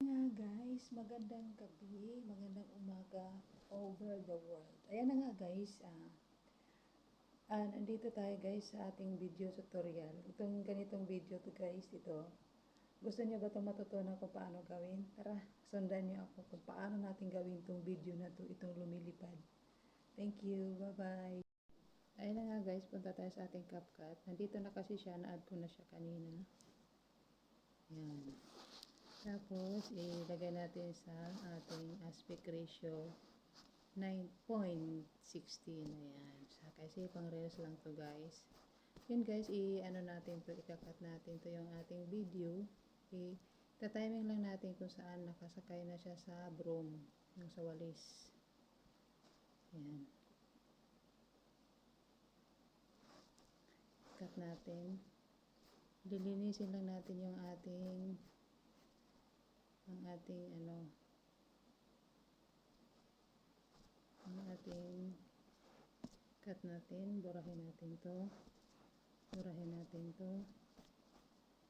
Nga guys, magandang gabi, magandang umaga over the world. Ayan na nga guys, nandito tayo guys sa ating video tutorial. Itong ganitong video to guys, ito. Gusto niyo ba itong matutunan kung paano gawin? Tara, sundan niyo ako kung paano natin gawin itong video na to, itong lumilipad. Thank you, bye-bye. Ayan na nga guys, punta tayo sa ating CapCut. Nandito na kasi siya, na-add ko na siya kanina. Ayan. Tapos, ilagay natin sa ating aspect ratio 9.16. Ayan. Kasi pang reels lang to guys. Yun guys, ano natin to, ikakat natin to yung ating video. Tatiming lang natin kung saan nakasakay na siya sa broom, yung sa walis. Ayan. Cut natin. Lilinisin lang natin yung ating cut natin, burahin natin to,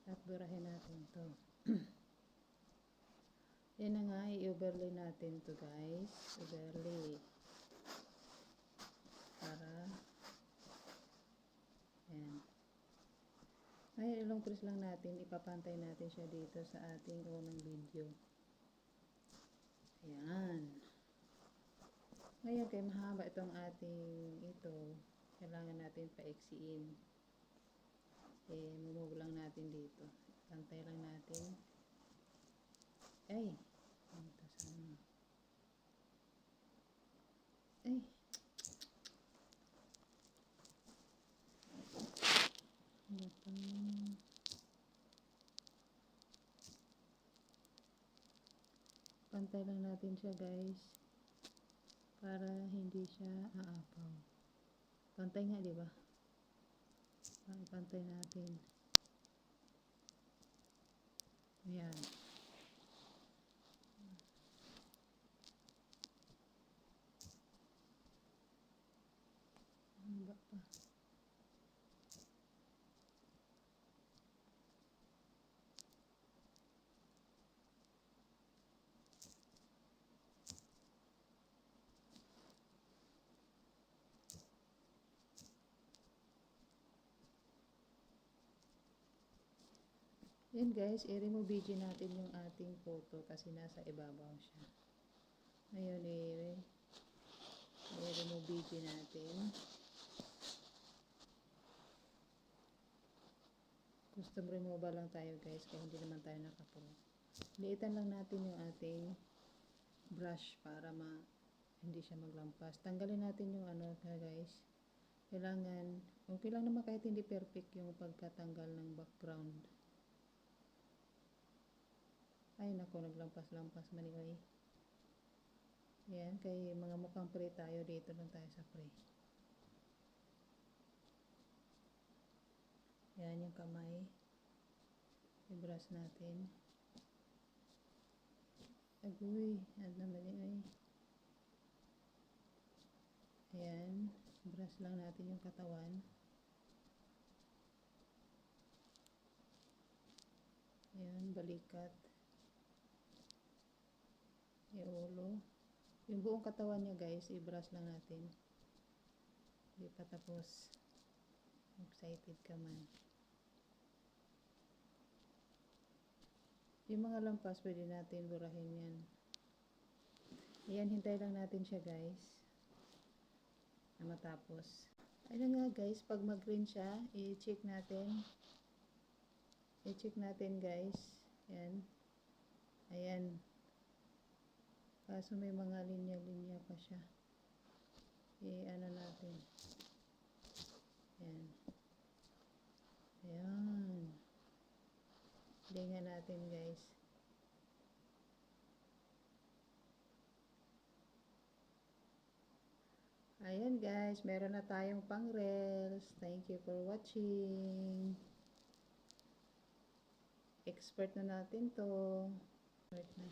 at burahin natin to. Yan na nga, i-overlay natin to guys, overlay, para ayan. Ngayon, ilong press lang natin, ipapantay natin siya dito sa ating unang video. Ayan. Ngayon, kay mahaba itong ating kailangan natin paiksiin. Move lang natin dito. Pantay lang natin. Ay! Ito sana. Ay! Pantay lang natin siya guys, para hindi siya aapaw. Pantay nga, di ba? Pantay natin. Ayan. Haba pa. Yan guys, i-remove video natin yung ating photo kasi nasa ibabaw siya. Ngayon, i-remove video natin. Custom removal lang tayo guys, kaya hindi naman tayo nakapro. Liitan lang natin yung ating brush para hindi siya maglampas. Tanggalin natin yung guys. Kailangan, okay lang naman kahit hindi perfect yung pagkatanggal ng background. Ay nako, naglampas-lampas maniway. Ayan, kay mga mukhang pre tayo, dito lang tayo sa pre. Ayan yung kamay. I-brush natin. Agoy, ano naman yun ay. Ayan, brush lang natin yung katawan. Ayan, balikat. Yung ulo. Yung buong katawan niya guys, i-brush lang natin. Hindi pa tapos. Excited ka man. Yung mga lampas, pwede natin burahin yan. Ayan, hintay lang natin siya guys, na matapos. Ayun nga guys, pag mag-green siya, i-check natin. I-check natin guys. Ayan. Ayan. Kaso may mga linya-linya pa siya. I-ano natin. Ayan. Ayan. Lingan natin guys. Ayan guys, meron na tayong pang reels. Thank you for watching. Expert na natin to. Expert na.